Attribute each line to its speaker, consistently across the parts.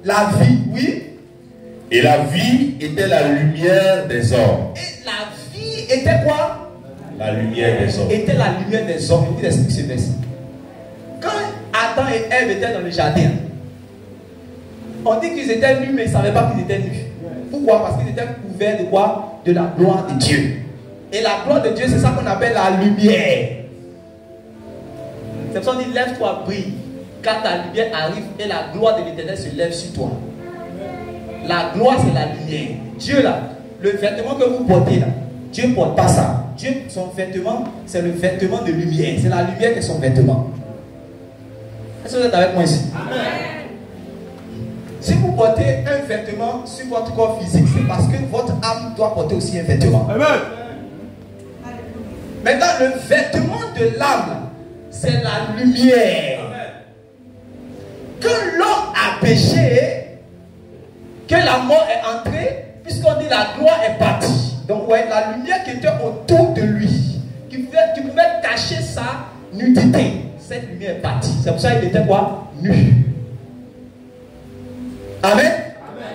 Speaker 1: La vie, oui.
Speaker 2: Et la vie était la lumière des hommes.
Speaker 1: Et la vie était quoi?
Speaker 2: La lumière des hommes.
Speaker 1: Était la lumière des hommes. Je vous explique ce verset. Quand Adam et Ève étaient dans le jardin, on dit qu'ils étaient nus, mais ils ne savaient pas qu'ils étaient nus. Pourquoi? Parce qu'ils étaient couverts de quoi? De la gloire de Dieu. Et la gloire de Dieu, c'est ça qu'on appelle la lumière. C'est pour ça qu'on dit lève-toi, brille, car ta lumière arrive et la gloire de l'Éternel se lève sur toi. La gloire, c'est la lumière. Dieu, là, le vêtement que vous portez, là, Dieu ne porte pas ça. Dieu, son vêtement, c'est le vêtement de lumière. C'est la lumière qui est son vêtement. Est-ce que vous êtes avec moi ici? Amen. Si vous portez un vêtement sur votre corps physique, c'est parce que votre âme doit porter aussi un vêtement. Amen. Maintenant, le vêtement de l'âme, c'est la lumière. Amen. Quand l'homme a péché, que la mort est entrée, puisqu'on dit la gloire est partie. Donc, ouais, la lumière qui était autour de lui, qui pouvait cacher sa nudité, cette lumière est partie. C'est pour ça qu'il était quoi? Nu. Amen. Amen.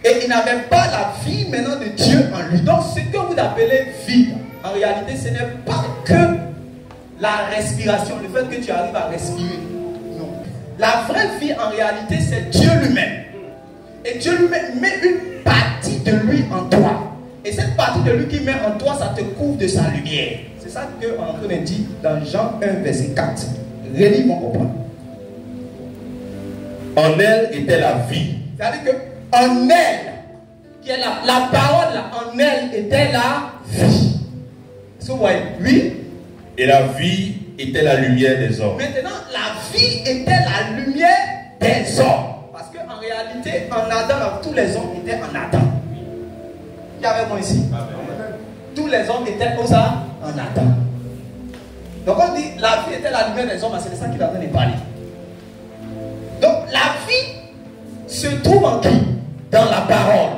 Speaker 1: Et il n'avait pas la vie maintenant de Dieu en lui. Donc, ce que vous appelez vie, en réalité, ce n'est pas que la respiration, le fait que tu arrives à respirer. Non. La vraie vie, en réalité, c'est Dieu lui-même. Et Dieu lui-même met une partie de lui en toi. Et cette partie de lui qui met en toi, ça te couvre de sa lumière. C'est ça qu'on est en train de dire dans Jean 1, verset 4. Relis, vont comprendre.
Speaker 2: En elle était la vie.
Speaker 1: C'est-à-dire qu'en elle, qui est la parole, là, en elle était la vie. Est-ce que vous voyez? Oui.
Speaker 2: Et la vie était la lumière des hommes.
Speaker 1: Maintenant, la vie était la lumière des hommes. Parce qu'en réalité, en Adam, là, tous les hommes étaient en Adam. Il y avait moi ici. Amen. Tous les hommes étaient comme ça en Adam. Donc on dit la vie était la lumière des hommes, c'est de ça qu'il est en train de parler. Donc la vie se trouve en qui? Dans la parole.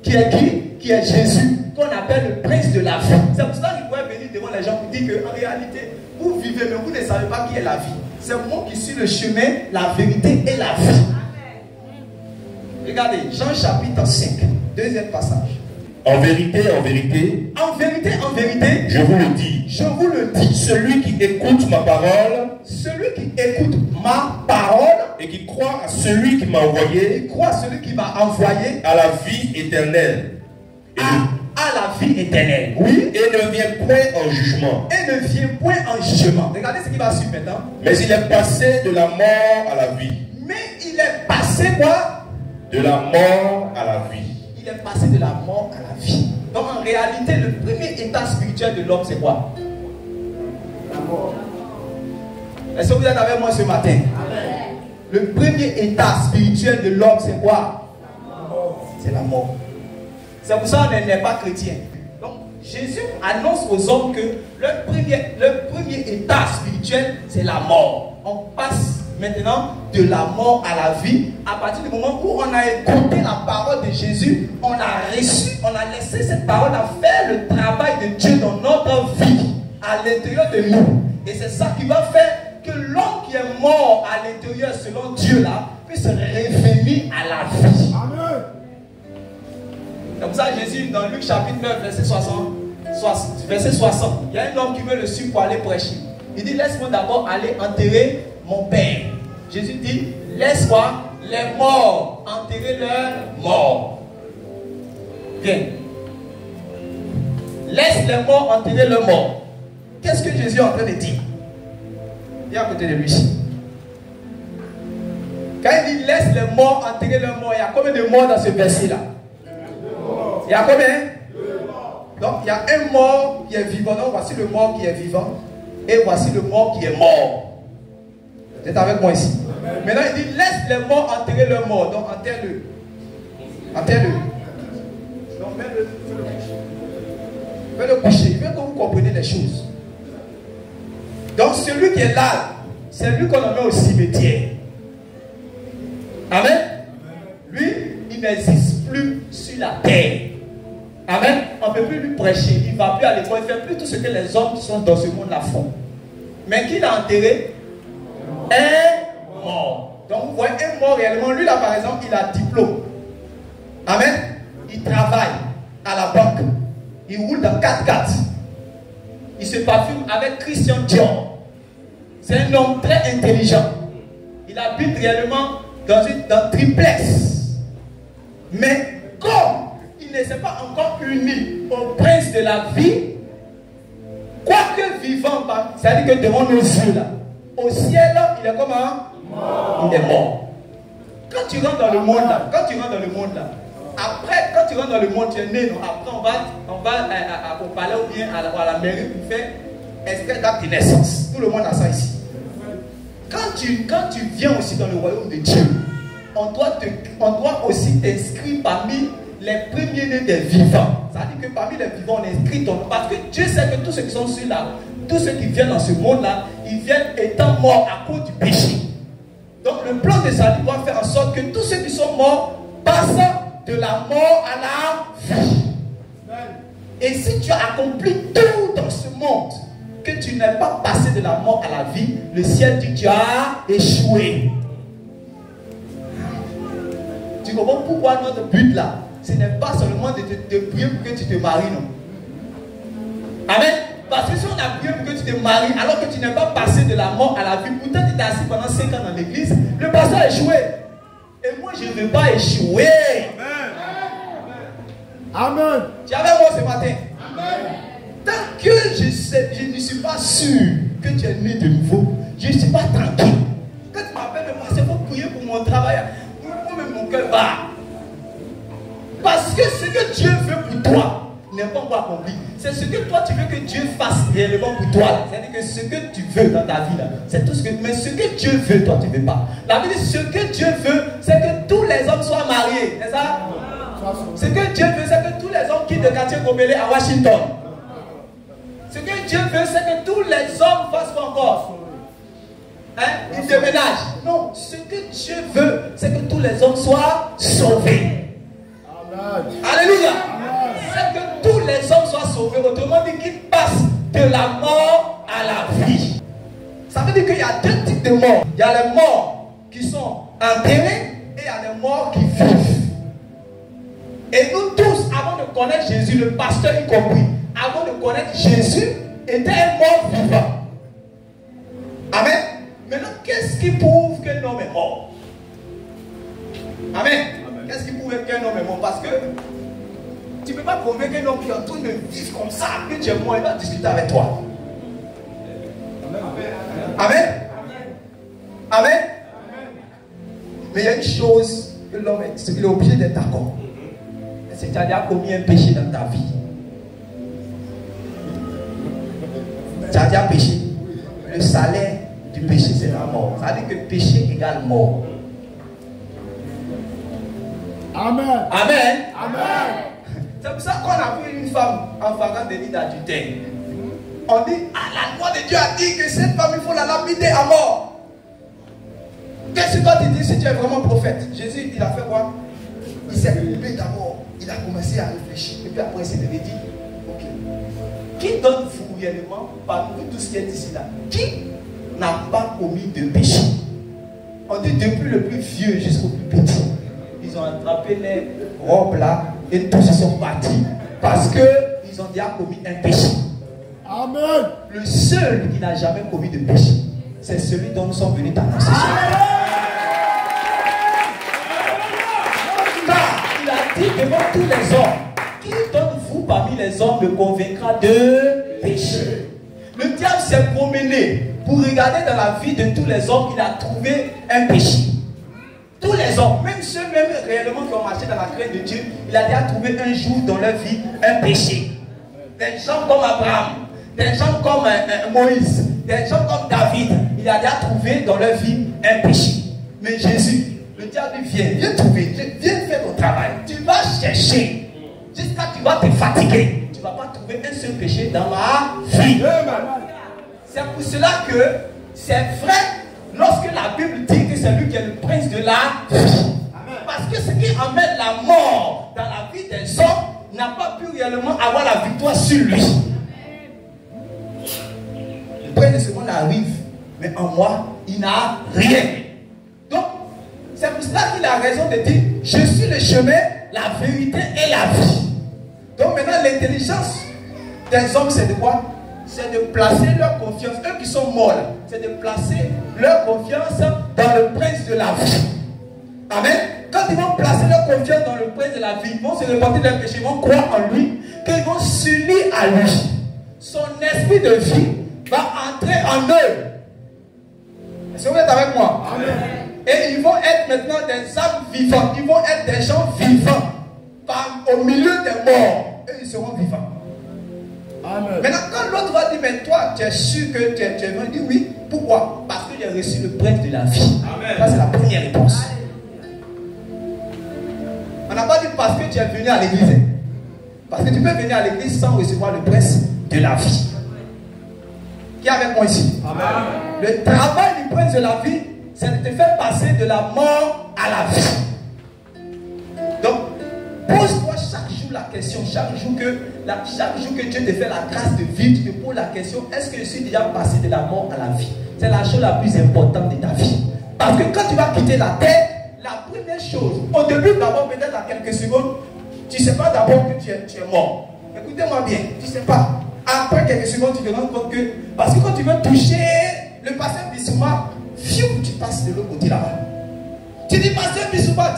Speaker 1: Qui est qui? Qui est Jésus, qu'on appelle le prince de la vie. C'est pour ça qu'il pourrait venir devant les gens pour dire qu'en réalité, vous vivez, mais vous ne savez pas qui est la vie. C'est moi qui suis le chemin, la vérité et la vie. Regardez, Jean chapitre 5, deuxième passage.
Speaker 2: En vérité,
Speaker 1: en vérité,
Speaker 2: je vous le dis, celui qui écoute ma parole, et qui croit à celui qui m'a envoyé,
Speaker 1: à
Speaker 2: la vie éternelle,
Speaker 1: à la vie éternelle,
Speaker 2: oui, et ne vient point en jugement,
Speaker 1: Regardez ce qui va suivre maintenant.
Speaker 2: Mais il est passé de la mort à la vie.
Speaker 1: Il est passé quoi?
Speaker 2: De la mort à la vie.
Speaker 1: Il est passé de la mort à la vie. Donc en réalité, le premier état spirituel de l'homme, c'est quoi? La mort. Est-ce que vous êtes avec moi ce matin? Amen. Le premier état spirituel de l'homme, c'est quoi? La mort. C'est la mort. C'est pour ça qu'on n'est pas chrétien. Donc Jésus annonce aux hommes que le premier état spirituel, c'est la mort. On passe maintenant de la mort à la vie. À partir du moment où on a écouté la parole de Jésus, on a reçu, on a laissé cette parole à faire le travail de Dieu dans notre vie, à l'intérieur de nous. Et c'est ça qui va faire que l'homme qui est mort à l'intérieur selon Dieu là, puisse revenir à la vie. Amen. Comme ça, Jésus, dans Luc chapitre 9, verset 60, il y a un homme qui veut le suivre pour aller prêcher. Il dit, laisse-moi d'abord aller enterrer mon père. Jésus dit, laisse-moi les morts enterrer leurs morts. Bien. Laisse les morts enterrer leurs morts. Qu'est-ce que Jésus est en train de dire? Il est à côté de lui. Quand il dit laisse les morts enterrer leurs morts, il y a combien de morts dans ce verset-là? Il y a combien? Donc il y a un mort qui est vivant. Donc voici le mort qui est vivant. Et voici le mort qui est mort. Vous êtes avec moi ici? Maintenant il dit laisse les morts enterrer leurs morts. Donc enterre-le. Enterre-le. Donc mets-le. Fais-le coucher. Il veut que vous compreniez les choses. Donc celui qui est là, c'est lui qu'on met au cimetière. Amen. Lui, il n'existe plus sur la terre. Amen. On ne peut plus lui prêcher. Il ne va plus à l'école. Il ne fait plus tout ce que les hommes qui sont dans ce monde-là font. Mais qui l'a enterré est mort. Donc vous voyez un mort réellement, lui là par exemple, il a diplôme. Amen. Il travaille à la banque. Il roule dans 4x4. Il se parfume avec Christian Dior. C'est un homme très intelligent. Il habite réellement dans triplex. Mais comme il ne s'est pas encore uni au prince de la vie, quoique vivant, c'est-à-dire que devant nos yeux là, au ciel, il est comme un mort. Il est mort. Quand tu rentres dans le monde là, après, quand tu rentres dans le monde, tu es né, non? Après, on va au palais ou bien à la mairie pour faire extrait d'acte de naissance. Tout le monde a ça ici. Quand tu viens aussi dans le royaume de Dieu, on doit aussi t'inscrire parmi les premiers-nés des vivants. Ça veut dire que parmi les vivants, on inscrit ton nom. Parce que Dieu sait que tous ceux qui sont sur là, tous ceux qui viennent dans ce monde-là, ils viennent étant morts à cause du péché. Donc le plan de salut doit faire en sorte que tous ceux qui sont morts passent de la mort à la vie. Et si tu as accompli tout dans ce monde, que tu n'es pas passé de la mort à la vie, le ciel dit que tu as échoué. Tu comprends pourquoi notre but là, ce n'est pas seulement de prier pour que tu te maries, non? Amen. Parce que si on a prié pour que tu te maries, alors que tu n'es pas passé de la mort à la vie, pourtant tu es assis pendant 5 ans dans l'église, le pasteur a échoué. Et moi je ne veux pas échouer. Amen. Tu es avec moi ce matin? Amen. Tant que je ne suis pas sûr que tu es né de nouveau, je ne suis pas tranquille. Quand tu m'appelles, mais moi c'est pour prier pour mon travail. Moi-même mon cœur bat. Parce que ce que Dieu veut pour toi n'est pas encore accompli. C'est ce que toi tu veux que Dieu fasse réellement pour toi. C'est-à-dire que ce que tu veux dans ta vie là, c'est tout ce que. Mais ce que Dieu veut, toi tu ne veux pas. La Bible dit ce que Dieu veut, c'est que tous les hommes soient mariés. C'est ça? Ce que Dieu veut, c'est que tous les hommes quittent le quartier Gobelé à Washington. Ce que Dieu veut, c'est que tous les hommes fassent quoi encore? Hein? Ils déménagent. Non, ce que Dieu veut, c'est que tous les hommes soient sauvés. Amen. Alléluia. C'est que tous les hommes soient sauvés. Autrement dit, qu'ils passent de la mort à la vie. Ça veut dire qu'il y a deux types de morts. Il y a les morts qui sont enterrés et il y a les morts qui vivent. Et nous tous, avant de connaître Jésus, le pasteur y compris, avant de connaître Jésus, était un mort vivant. Amen. Maintenant, qu'est-ce qui prouve qu'un homme est mort? Amen. Qu'est-ce qui prouve qu'un homme est mort? Parce que tu ne peux pas prouver qu'un homme qui est en train de vivre comme ça, que tu es mort, il va discuter avec toi. Amen. Amen. Mais il y a une chose que l'homme est obligé d'être d'accord. C'est que tu as déjà commis un péché dans ta vie. Tu as déjà péché. Le salaire du péché, c'est la mort. Ça veut dire que péché égale mort. Amen. Amen. Amen. C'est pour ça qu'on a vu une femme en flagrant délit d'adultère. On dit, ah, la loi de Dieu a dit que cette femme, il faut la lapider à mort. Qu'est-ce que toi tu dis si tu es vraiment prophète? Jésus, il a fait quoi? Il s'est levé d'abord. Il a commencé à réfléchir. Et puis après, il s'est levé et dit, ok. Qui donne vous réellement, parmi tout ce qui est ici là, qui n'a pas commis de péché? On dit depuis le plus vieux jusqu'au plus petit. Ils ont attrapé les robes là et tous ils sont partis. Parce qu'ils ont déjà commis un péché. Amen. Le seul qui n'a jamais commis de péché, c'est celui dont nous sommes venus t'annoncer. Dit devant tous les hommes, qui d'entre vous parmi les hommes me convaincra de péché? Le diable s'est promené pour regarder dans la vie de tous les hommes, il a trouvé un péché. Tous les hommes, même ceux même réellement qui ont marché dans la crainte de Dieu, il a déjà trouvé un jour dans leur vie un péché. Des gens comme Abraham, des gens comme Moïse, des gens comme David, il a déjà trouvé dans leur vie un péché. Mais Jésus, le diable dit, viens trouver, viens faire ton travail. Tu vas chercher jusqu'à ce que tu vas te fatiguer. Tu ne vas pas trouver un seul péché dans ma vie. C'est pour cela que c'est vrai lorsque la Bible dit que c'est lui qui est le prince de la vie. Parce que ce qui amène la mort dans la vie des hommes n'a pas pu réellement avoir la victoire sur lui. Le prince de ce monde arrive, mais en moi, il n'a rien. Donc, cela qu'il a raison de dire, je suis le chemin, la vérité et la vie. Donc maintenant, l'intelligence des hommes, c'est de quoi? C'est de placer leur confiance, eux qui sont morts, c'est de placer leur confiance dans le prince de la vie. Amen. Quand ils vont placer leur confiance dans le prince de la vie, ils vont se repentir de leurs péchés, ils vont croire en lui, qu'ils vont s'unir à lui. Son esprit de vie va entrer en eux. Est-ce que vous êtes avec moi? Amen. Et ils vont être maintenant des âmes vivantes. Ils vont être des gens vivants. Au milieu des morts. Et ils seront vivants. Amen. Maintenant, quand l'autre va dire, mais toi, tu es sûr que tu es venu? Il dit oui. Pourquoi? Parce que j'ai reçu le prince de la vie. Amen. Ça, c'est la première réponse. On n'a pas dit parce que tu es venu à l'église. Parce que tu peux venir à l'église sans recevoir le prince de la vie. Qui est avec moi ici? Amen. Le travail du prince de la vie, c'est de te faire passer de la mort à la vie. Donc, pose-toi chaque jour la question, chaque jour que Dieu te fait la grâce de vivre, tu te poses la question, est-ce que je suis déjà passé de la mort à la vie? C'est la chose la plus importante de ta vie. Parce que quand tu vas quitter la terre, la première chose, au début d'abord, peut-être à quelques secondes, tu ne sais pas d'abord que tu es mort. Écoutez-moi bien, tu ne sais pas. Après quelques secondes, tu te rends compte que, parce que quand tu veux toucher le pasteur Bissouma, tu passes de l'autre côté là-bas. Tu dis, pasteur Bissouma,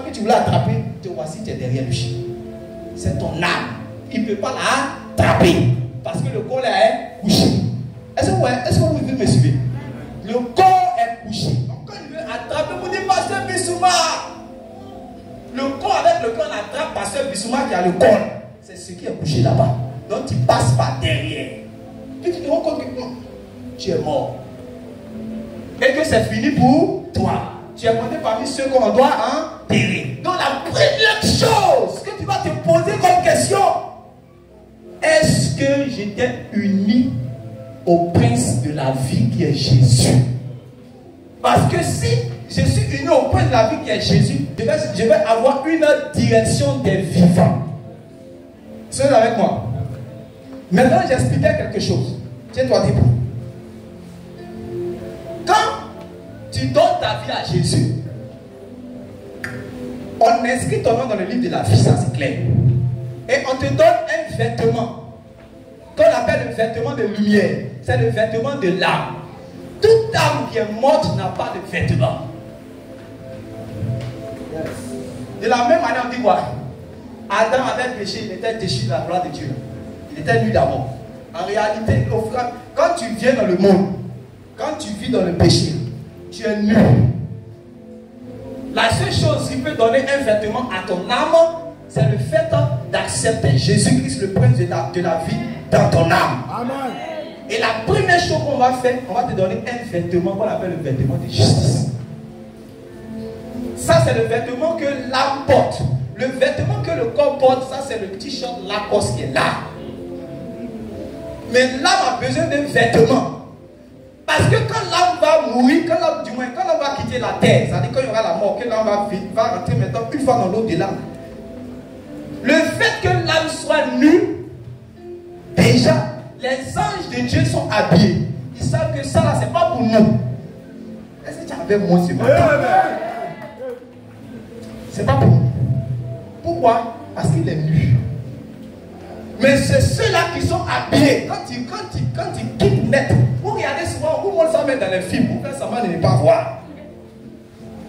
Speaker 1: que tu voulais attraper, te voici, tu es derrière lui. C'est ton âme. Il ne peut pas l'attraper. Parce que le corps là est couché. Est-ce que vous pouvez me suivre? Le corps est couché. Donc quand il veut attraper, vous dites, pasteur Bissouma. Le corps avec lequel on attrape pasteur Bissouma qui a le corps, c'est ce qui est couché là-bas. Donc tu passes par derrière. Puis tu te rends compte que tu es mort. Et que c'est fini pour toi. Tu es compté parmi ceux qu'on doit enterrer. Donc la première chose que tu vas te poser comme question, est-ce que j'étais uni au prince de la vie qui est Jésus? Parce que si je suis uni au prince de la vie qui est Jésus, je vais avoir une direction des vivants. Soyez avec moi. Maintenant, j'expliquais quelque chose. Tiens-toi debout. Quand tu donnes ta vie à Jésus, on inscrit ton nom dans le livre de la vie, ça c'est clair. Et on te donne un vêtement qu'on appelle le vêtement de lumière. C'est le vêtement de l'âme. Toute âme qui est morte n'a pas de vêtement. De la même manière, on dit quoi? Adam avait péché, il était déchu de la gloire de Dieu. Il était nu d'abord. En réalité, quand tu viens dans le monde, quand tu vis dans le péché, tu es nu. La seule chose qui peut donner un vêtement à ton âme, c'est le fait d'accepter Jésus-Christ, le prince de la vie, dans ton âme. Amen. Et la première chose qu'on va faire, on va te donner un vêtement qu'on appelle le vêtement de justice. Ça, c'est le vêtement que l'âme porte. Le vêtement que le corps porte, ça, c'est le t-shirt Lacoste qui est là. Mais l'âme a besoin d'un vêtement. Parce que quand l'âme va mourir, quand l'âme va quitter la terre, c'est-à-dire quand il y aura la mort, que l'âme va rentrer maintenant une fois dans l'au-delà. Le fait que l'âme soit nue, déjà, les anges de Dieu sont habillés. Ils savent que ça là, c'est pas pour nous. Est-ce que tu avais moi ce matin? C'est pas pour nous. Pourquoi? Parce qu'il est nu. Mais c'est ceux-là qui sont habillés. Quand ils quittent net, vous regardez souvent, vous montrez ça mettre dans les films, vous faites semblant de ne pas voir.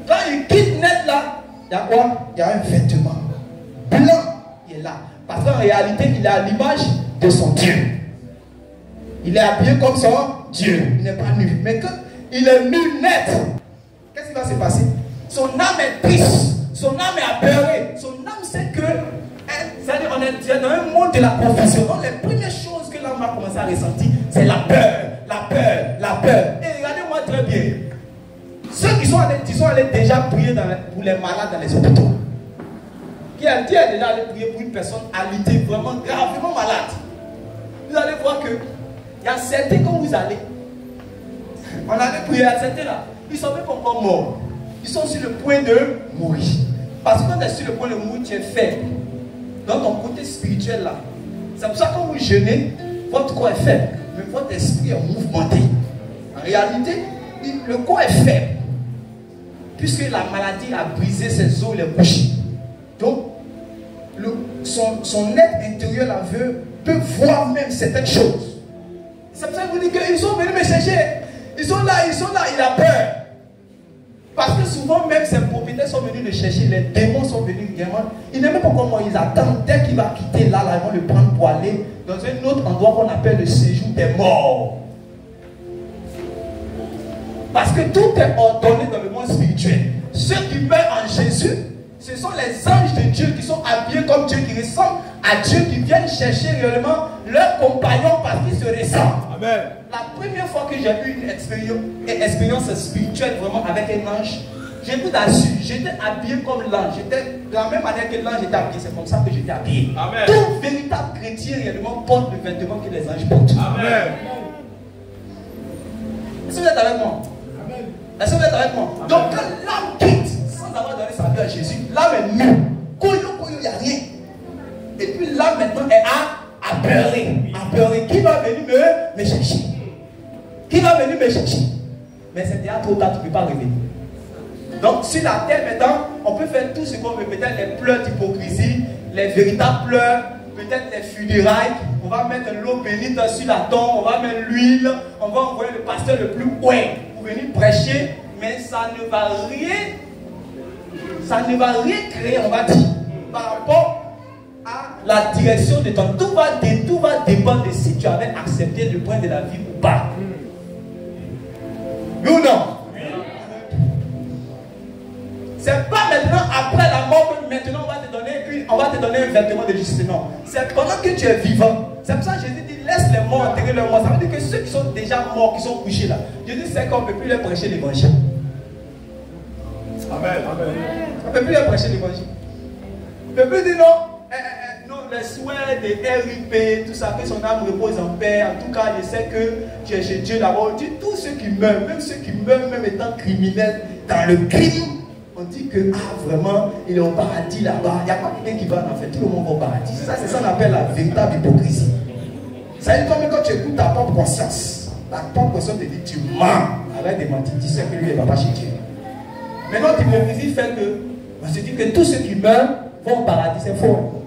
Speaker 1: Quand ils quittent net là, il y a quoi? Il y a un vêtement blanc qui est là. Parce qu'en réalité, il est à l'image de son Dieu. Il est habillé comme son Dieu. Il n'est pas nu. Mais quand il est nu net, qu'est-ce qui va se passer? Son âme est triste. Son âme est apeurée. Son âme sait que, c'est-à-dire on est dans un monde de la confusion. Donc les premières choses que l'âme va commencer à ressentir, c'est la peur, la peur, la peur. Et regardez-moi très bien. Ceux qui sont allés déjà prier pour les malades dans les hôpitaux. Qui est déjà allé prier pour une personne alitée, vraiment gravement malade. Vous allez voir que il y a certains quand vous allez, on allait prier à certains là, ils sont même pas encore morts. Ils sont sur le point de mourir. Parce que quand tu es sur le point de mourir, tu es faible. Dans ton côté spirituel là. C'est pour ça que quand vous jeûnez, votre corps est faible. Mais votre esprit est mouvementé. En réalité, le corps est faible. puisque la maladie a brisé ses os, les bouches. Donc, son être intérieur, la veuve, peut voir même certaines choses. C'est pour ça que je vous dis qu'ils sont venus me chercher. Ils sont là, il a peur. Parce que souvent, même ces propriétaires sont venus le chercher, les démons sont venus également. Ils n'aiment pas comment ils attendent. Dès qu'il va quitter là, ils vont le prendre pour aller dans un autre endroit qu'on appelle le séjour des morts. Parce que tout est ordonné dans le monde spirituel. Ceux qui meurent en Jésus, ce sont les anges de Dieu qui sont habillés comme Dieu, qui ressemblent à Dieu, qui viennent chercher réellement leurs compagnons parce qu'ils se ressemblent. Amen. La première fois que j'ai eu une expérience spirituelle vraiment avec un ange, j'ai tout assuré, j'étais habillé comme l'ange. J'étais de la même manière que l'ange était habillé, c'est comme ça que j'étais habillé. Amen. Tout véritable chrétien réellement porte le vêtement que les anges portent. Amen. Est-ce que vous êtes avec moi? Amen. Est-ce que vous êtes avec moi? Amen. Donc quand l'âme quitte, sans avoir donné sa vie à Jésus, l'âme est nue. Koyo, il n'y a rien. Et puis là maintenant elle a apeuré. Qui va venir me chercher? Qui va venir me chercher? Mais c'est déjà trop tard, tu ne peux pas revenir. Donc sur la terre maintenant, on peut faire tout ce qu'on veut. Peut-être les pleurs d'hypocrisie, les véritables pleurs, peut-être les funérailles. On va mettre l'eau bénite sur la tombe, on va mettre l'huile, on va envoyer le pasteur le plus haut pour venir prêcher, mais ça ne va rien créer, on va dire, par rapport à la direction de ton. Tout va dépendre de si tu avais accepté le point de la vie ou pas. Oui ou non? C'est pas maintenant après la mort que maintenant on va te donner un vêtement de justice. Non. C'est pendant que tu es vivant. C'est pour ça que Jésus dit laisse les morts enterrer leurs morts. Ça veut dire que ceux qui sont déjà morts, qui sont couchés là, Jésus sait qu'on ne peut plus leur prêcher l'évangile. Amen. On ne peut plus leur prêcher l'évangile. On ne peut plus dire non, les souhaits des RIP, tout ça, que son âme repose en paix. En tout cas, je sais que tu es chez Dieu là-bas. On dit tous ceux qui meurent, même ceux qui meurent, même étant criminels dans le crime. On dit que vraiment, il est au paradis là-bas. Il n'y a pas quelqu'un qui va en fait. Tout le monde va au paradis. Ça, c'est ça qu'on appelle la véritable hypocrisie. Ça veut dire que quand tu écoutes ta propre conscience, ta propre conscience te dit tu mens. Avec des mentis, tu sais que lui, il ne va pas chez Dieu. Maintenant, l'hypocrisie fait que, on se dit que tous ceux qui meurent vont au paradis. C'est faux.